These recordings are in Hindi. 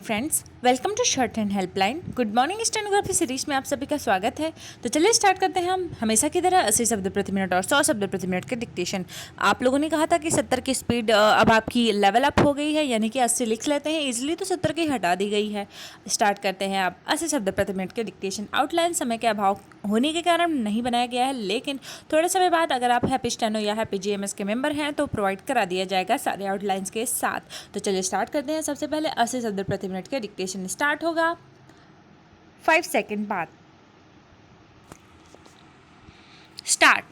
Friends, welcome to shorthand helpline. Good morning stenography series में आप सभी का स्वागत है। तो चलिए स्टार्ट करते हैं हम हमेशा की तरह 80 शब्द प्रति मिनट और 100 शब्द प्रति मिनट के डिक्टेशन। आप लोगों ने कहा था कि 70 की स्पीड अब आपकी लेवल अप हो गई है, यानी कि 80 लिख लेते हैं इजीली, तो 70 की हटा दी गई है। स्टार्ट करते हैं आप 80 शब्द प्रति मिनट के डिक्टेशन। आउटलाइन समय के अभाव होने के कारण नहीं बनाया गया है, लेकिन थोड़े समय बाद अगर आप हैप्पी स्टेनो या हैप्पी जीएमएस के मेंबर हैं तो प्रोवाइड करा दिया जाएगा सारे आउटलाइंस के साथ। तो चलिए स्टार्ट करते हैं। सबसे पहले 80 शब्द प्रति मिनट के डिक्टेशन स्टार्ट होगा 5 सेकंड बाद। स्टार्ट।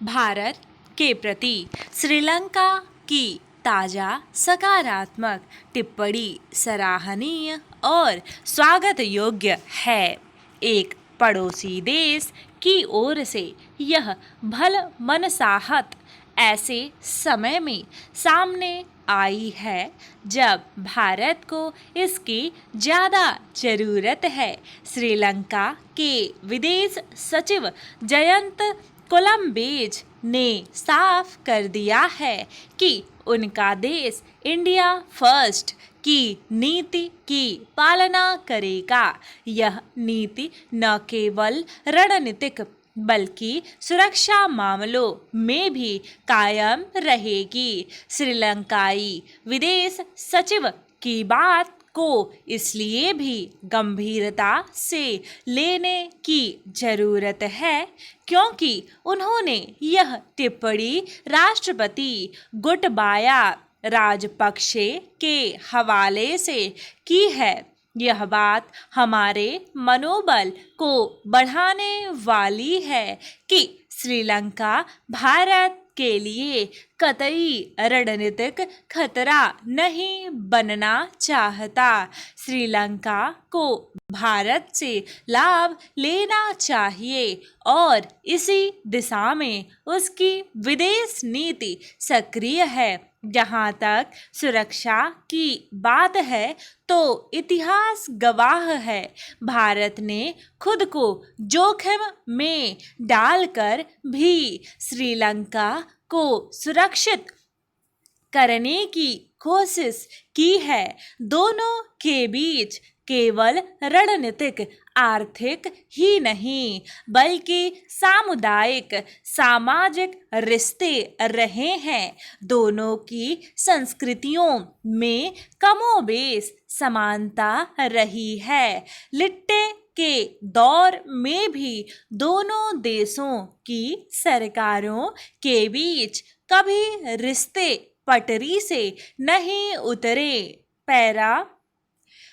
भारत के प्रति श्रीलंका की ताज़ा सकारात्मक टिप्पणी सराहनीय और स्वागत योग्य है। एक पड़ोसी देश की ओर से यह भलमनसाहत ऐसे समय में सामने आई है जब भारत को इसकी ज़्यादा ज़रूरत है। श्रीलंका के विदेश सचिव जयंत कोलंबेज ने साफ कर दिया है कि उनका देश इंडिया फर्स्ट की नीति की पालना करेगा। यह नीति न केवल रणनीतिक बल्कि सुरक्षा मामलों में भी कायम रहेगी। श्रीलंकाई विदेश सचिव की बात को इसलिए भी गंभीरता से लेने की जरूरत है क्योंकि उन्होंने यह टिप्पणी राष्ट्रपति गोटबाया राजपक्षे के हवाले से की है। यह बात हमारे मनोबल को बढ़ाने वाली है कि श्रीलंका भारत के लिए कतई रणनीतिक खतरा नहीं बनना चाहता। श्रीलंका को भारत से लाभ लेना चाहिए और इसी दिशा में उसकी विदेश नीति सक्रिय है। जहाँ तक सुरक्षा की बात है तो इतिहास गवाह है, भारत ने खुद को जोखिम में डालकर भी श्रीलंका को सुरक्षित करने की कोशिश की है। दोनों के बीच केवल रणनीतिक आर्थिक ही नहीं बल्कि सामुदायिक सामाजिक रिश्ते रहे हैं। दोनों की संस्कृतियों में कमोबेश समानता रही है। लिट्टे के दौर में भी दोनों देशों की सरकारों के बीच कभी रिश्ते पटरी से नहीं उतरे। पैरा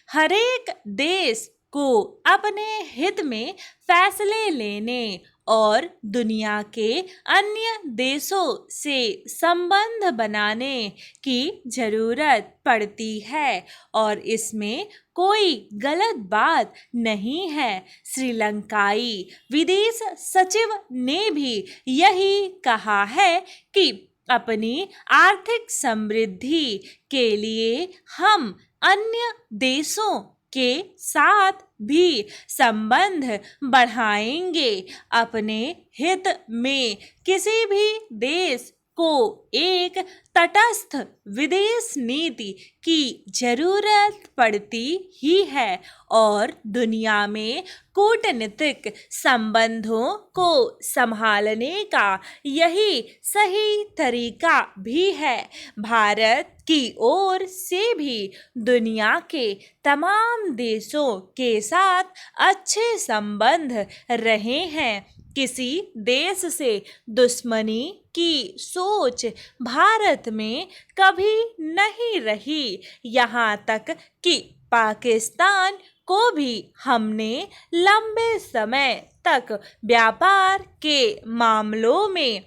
हरेक देश को अपने हित में फैसले लेने और दुनिया के अन्य देशों से संबंध बनाने की जरूरत पड़ती है और इसमें कोई गलत बात नहीं है। श्रीलंकाई विदेश सचिव ने भी यही कहा है कि अपनी आर्थिक समृद्धि के लिए हम अन्य देशों के साथ भी संबंध बढ़ाएंगे। अपने हित में किसी भी देश को एक तटस्थ विदेश नीति की जरूरत पड़ती ही है और दुनिया में कूटनीतिक संबंधों को संभालने का यही सही तरीका भी है। भारत की ओर से भी दुनिया के तमाम देशों के साथ अच्छे संबंध रहे हैं। किसी देश से दुश्मनी की सोच भारत में कभी नहीं रही, यहाँ तक कि पाकिस्तान को भी हमने लंबे समय तक व्यापार के मामलों में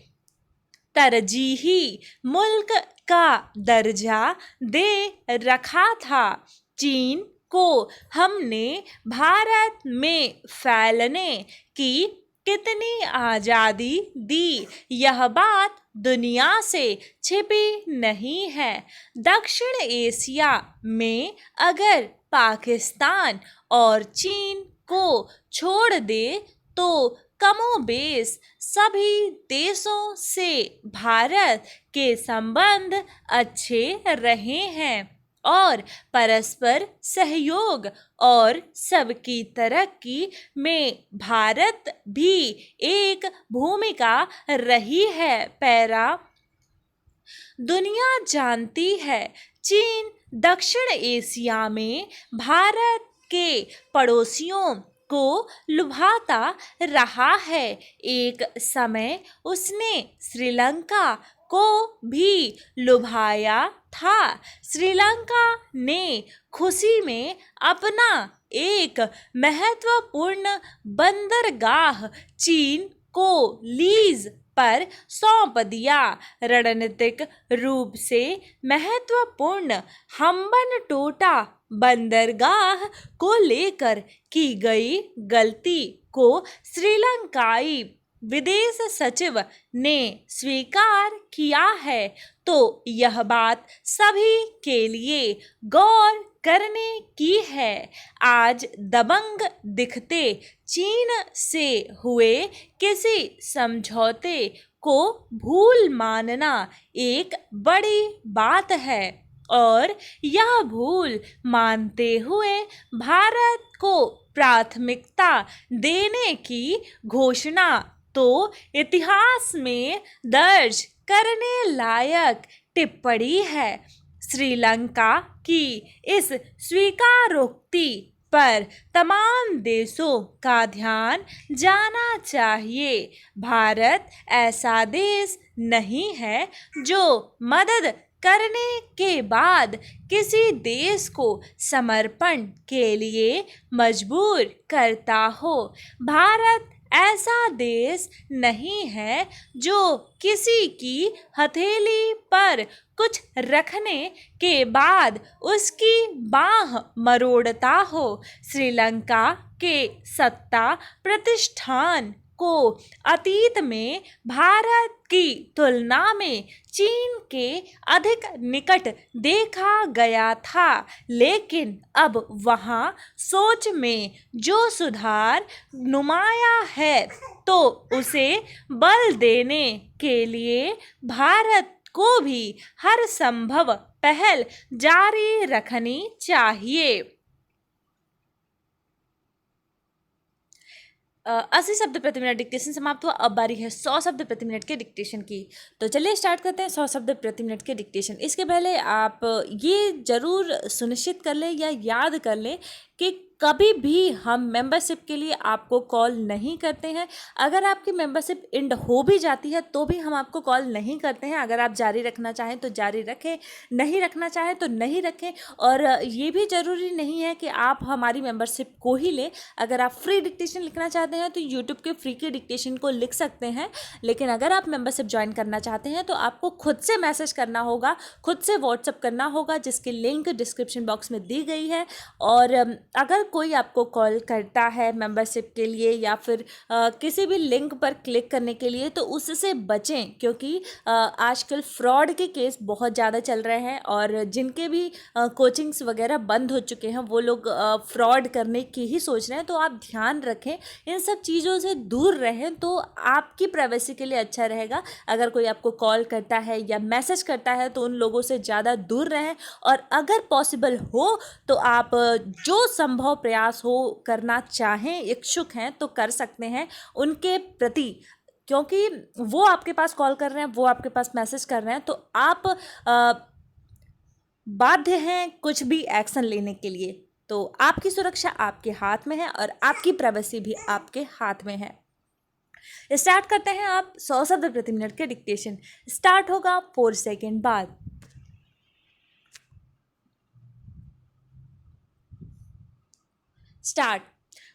तरजीही मुल्क का दर्जा दे रखा था। चीन को हमने भारत में फैलने की कितनी आज़ादी दी, यह बात दुनिया से छिपी नहीं है। दक्षिण एशिया में अगर पाकिस्तान और चीन को छोड़ दे तो कमोबेश सभी देशों से भारत के संबंध अच्छे रहे हैं। और परस्पर सहयोग और सबकी तरक्की में भारत भी एक भूमिका रही है। पैरा दुनिया जानती है, चीन दक्षिण एशिया में भारत के पड़ोसियों को लुभाता रहा है। एक समय उसने श्रीलंका को भी लुभाया था। श्रीलंका ने खुशी में अपना एक महत्वपूर्ण बंदरगाह चीन को लीज पर सौंप दिया। रणनीतिक रूप से महत्वपूर्ण हम्बनटोटा बंदरगाह को लेकर की गई गलती को श्रीलंकाई विदेश सचिव ने स्वीकार किया है, तो यह बात सभी के लिए गौर करने की है। आज दबंग दिखते चीन से हुए किसी समझौते को भूल मानना एक बड़ी बात है, और यह भूल मानते हुए भारत को प्राथमिकता देने की घोषणा तो इतिहास में दर्ज करने लायक टिप्पणी है। श्रीलंका की इस स्वीकारोक्ति पर तमाम देशों का ध्यान जाना चाहिए। भारत ऐसा देश नहीं है जो मदद करने के बाद किसी देश को समर्पण के लिए मजबूर करता हो। भारत ऐसा देश नहीं है जो किसी की हथेली पर कुछ रखने के बाद उसकी बाह मरोड़ता हो। श्रीलंका के सत्ता प्रतिष्ठान को अतीत में भारत की तुलना में चीन के अधिक निकट देखा गया था, लेकिन अब वहाँ सोच में जो सुधार नुमाया है, तो उसे बल देने के लिए भारत को भी हर संभव पहल जारी रखनी चाहिए। 80 शब्द प्रति मिनट डिक्टेशन समाप्त हुआ। अब बारी है 100 शब्द प्रति मिनट के डिक्टेशन की। तो चलिए स्टार्ट करते हैं 100 शब्द प्रति मिनट के डिक्टेशन। इसके पहले आप ये ज़रूर सुनिश्चित कर लें या याद कर लें कि कभी भी हम मेंबरशिप के लिए आपको कॉल नहीं करते हैं। अगर आपकी मेंबरशिप एंड हो भी जाती है तो भी हम आपको कॉल नहीं करते हैं। अगर आप जारी रखना चाहें तो जारी रखें, नहीं रखना चाहें तो नहीं रखें। और ये भी ज़रूरी नहीं है कि आप हमारी मेंबरशिप को ही लें। अगर आप फ्री डिक्टेशन लिखना चाहते हैं तो यूट्यूब के फ्री के डिक्टेशन को लिख सकते हैं, लेकिन अगर आप मेंबरशिप ज्वाइन करना चाहते हैं तो आपको खुद से मैसेज करना होगा, खुद से व्हाट्सअप करना होगा, जिसकी लिंक डिस्क्रिप्शन बॉक्स में दी गई है। और अगर कोई आपको कॉल करता है मेंबरशिप के लिए या फिर किसी भी लिंक पर क्लिक करने के लिए, तो उससे बचें, क्योंकि आजकल फ्रॉड के केस बहुत ज़्यादा चल रहे हैं और जिनके भी कोचिंग्स वगैरह बंद हो चुके हैं वो लोग फ्रॉड करने की ही सोच रहे हैं। तो आप ध्यान रखें, इन सब चीज़ों से दूर रहें, तो आपकी प्राइवेसी के लिए अच्छा रहेगा। अगर कोई आपको कॉल करता है या मैसेज करता है तो उन लोगों से ज़्यादा दूर रहें, और अगर पॉसिबल हो तो आप जो संभव प्रयास हो करना चाहें, इच्छुक हैं तो कर सकते हैं उनके प्रति, क्योंकि वो आपके पास कॉल कर रहे हैं, वो आपके पास मैसेज कर रहे हैं, तो आप बाध्य हैं कुछ भी एक्शन लेने के लिए। तो आपकी सुरक्षा आपके हाथ में है और आपकी प्राइवेसी भी आपके हाथ में है। स्टार्ट करते हैं आप 100 शब्द प्रति मिनट के डिक्टेशन। स्टार्ट होगा 4 सेकेंड बाद। स्टार्ट।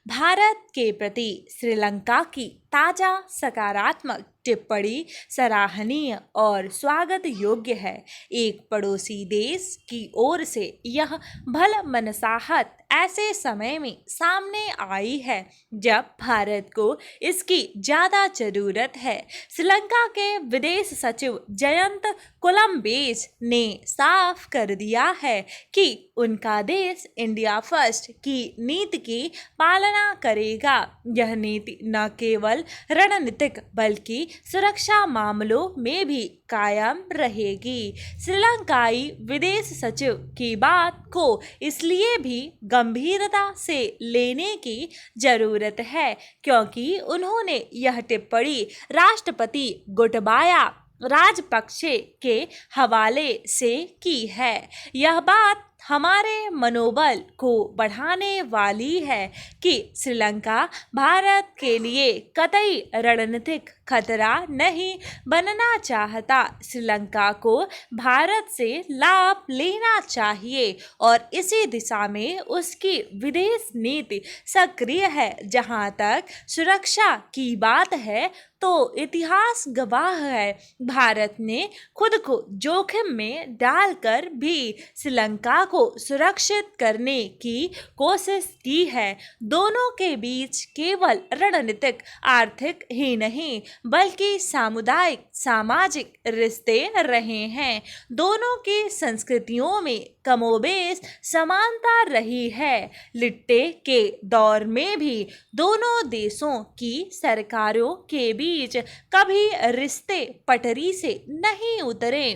भारत के प्रति श्रीलंका की ताज़ा सकारात्मक टिप्पणी सराहनीय और स्वागत योग्य है। एक पड़ोसी देश की ओर से यह भलमनसाहट ऐसे समय में सामने आई है जब भारत को इसकी ज़्यादा ज़रूरत है। श्रीलंका के विदेश सचिव जयंत कोलम्बेस ने साफ कर दिया है कि उनका देश इंडिया फर्स्ट की नीति की पालना करेगा। यह नीति न केवल केवल रणनीतिक बल्कि सुरक्षा मामलों में भी कायम रहेगी। श्रीलंकाई विदेश सचिव की बात को इसलिए भी गंभीरता से लेने की जरूरत है क्योंकि उन्होंने यह टिप्पणी राष्ट्रपति गोटबाया राजपक्षे के हवाले से की है। यह बात हमारे मनोबल को बढ़ाने वाली है कि श्रीलंका भारत के लिए कतई रणनीतिक खतरा नहीं बनना चाहता। श्रीलंका को भारत से लाभ लेना चाहिए और इसी दिशा में उसकी विदेश नीति सक्रिय है। जहां तक सुरक्षा की बात है तो इतिहास गवाह है, भारत ने खुद को जोखिम में डालकर भी श्रीलंका को सुरक्षित करने की कोशिश की है। दोनों के बीच केवल रणनीतिक आर्थिक ही नहीं बल्कि सामुदायिक सामाजिक रिश्ते रहे हैं। दोनों की संस्कृतियों में कमोबेश समानता रही है। लिट्टे के दौर में भी दोनों देशों की सरकारों के बीच कभी रिश्ते पटरी से नहीं उतरे।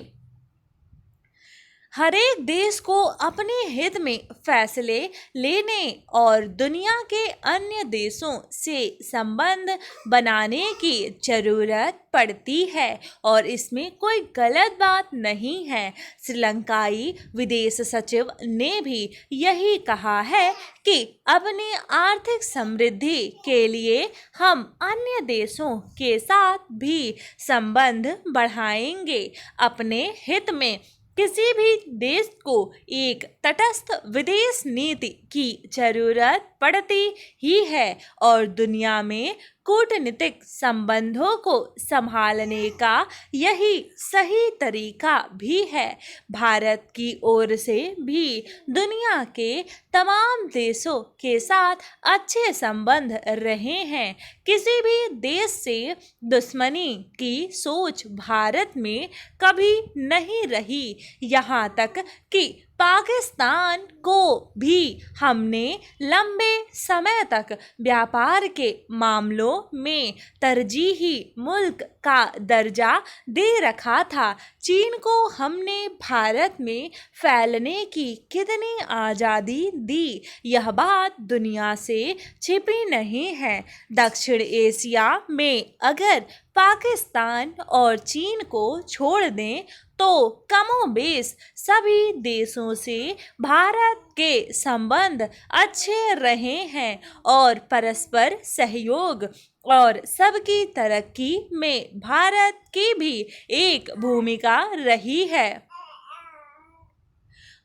हरेक देश को अपने हित में फैसले लेने और दुनिया के अन्य देशों से संबंध बनाने की जरूरत पड़ती है और इसमें कोई गलत बात नहीं है। श्रीलंकाई विदेश सचिव ने भी यही कहा है कि अपनी आर्थिक समृद्धि के लिए हम अन्य देशों के साथ भी संबंध बढ़ाएंगे। अपने हित में किसी भी देश को एक तटस्थ विदेश नीति की जरूरत पड़ती ही है और दुनिया में कूटनीतिक संबंधों को संभालने का यही सही तरीका भी है। भारत की ओर से भी दुनिया के तमाम देशों के साथ अच्छे संबंध रहे हैं। किसी भी देश से दुश्मनी की सोच भारत में कभी नहीं रही। यहाँ तक कि पाकिस्तान को भी हमने लंबे समय तक व्यापार के मामलों में तरजीही मुल्क का दर्जा दे रखा था। चीन को हमने भारत में फैलने की कितनी आज़ादी दी, यह बात दुनिया से छिपी नहीं है। दक्षिण एशिया में अगर पाकिस्तान और चीन को छोड़ दें तो कमोबेश सभी देशों से भारत के संबंध अच्छे रहे हैं और परस्पर सहयोग और सबकी तरक्की में भारत की भी एक भूमिका रही है।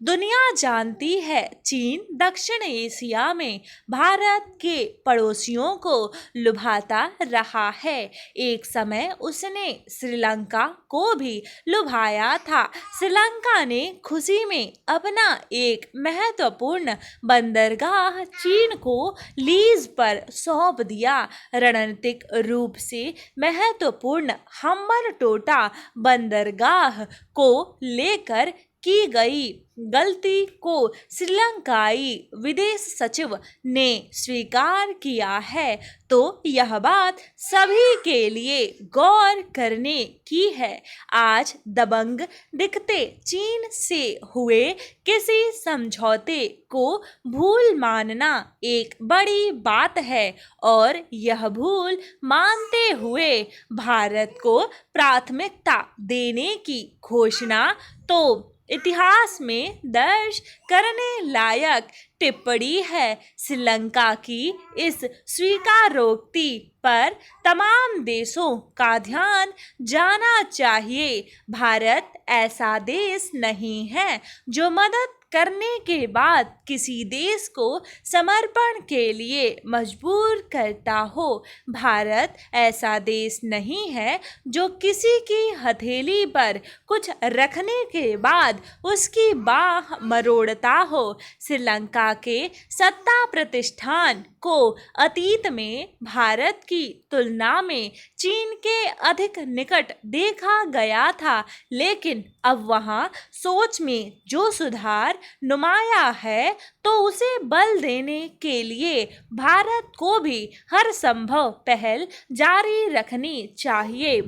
दुनिया जानती है चीन दक्षिण एशिया में भारत के पड़ोसियों को लुभाता रहा है। एक समय उसने श्रीलंका को भी लुभाया था। श्रीलंका ने खुशी में अपना एक महत्वपूर्ण बंदरगाह चीन को लीज पर सौंप दिया। रणनीतिक रूप से महत्वपूर्ण हम्बनटोटा बंदरगाह को लेकर की गई गलती को श्रीलंकाई विदेश सचिव ने स्वीकार किया है तो यह बात सभी के लिए गौर करने की है। आज दबंग दिखते चीन से हुए किसी समझौते को भूल मानना एक बड़ी बात है और यह भूल मानते हुए भारत को प्राथमिकता देने की घोषणा तो इतिहास में दर्ज करने लायक टिप्पणी है। श्रीलंका की इस स्वीकारोक्ति पर तमाम देशों का ध्यान जाना चाहिए। भारत ऐसा देश नहीं है जो मदद करने के बाद किसी देश को समर्पण के लिए मजबूर करता हो। भारत ऐसा देश नहीं है जो किसी की हथेली पर कुछ रखने के बाद उसकी बाह मरोड़ता हो। श्रीलंका के सत्ता प्रतिष्ठान को अतीत में भारत की तुलना में चीन के अधिक निकट देखा गया था, लेकिन अब वहाँ सोच में जो सुधार अधिकार नुमाया है तो उसे बल देने के लिए भारत को भी हर संभव पहल जारी रखनी चाहिए।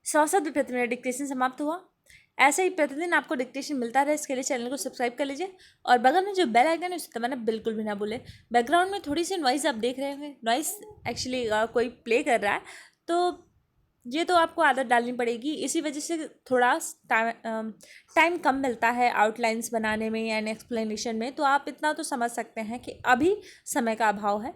100 शब्द प्रति मिनट डिक्टेशन समाप्त हुआ। ऐसे ही प्रतिदिन आपको डिक्टेशन मिलता रहे, इसके लिए चैनल को सब्सक्राइब कर लीजिए और बगल में जो बेल आइकन है उसे दबाना बिल्कुल भी ना भूलें। बैकग्राउंड में थोड़ी सी नॉइज़ आप देख रहे होंगे, नॉइज़ एक्चुअली कोई प्ले कर रहा है, तो ये तो आपको आदत डालनी पड़ेगी। इसी वजह से थोड़ा टाइम कम मिलता है आउटलाइंस बनाने में एंड एक्सप्लेनेशन में, तो आप इतना तो समझ सकते हैं कि अभी समय का अभाव है।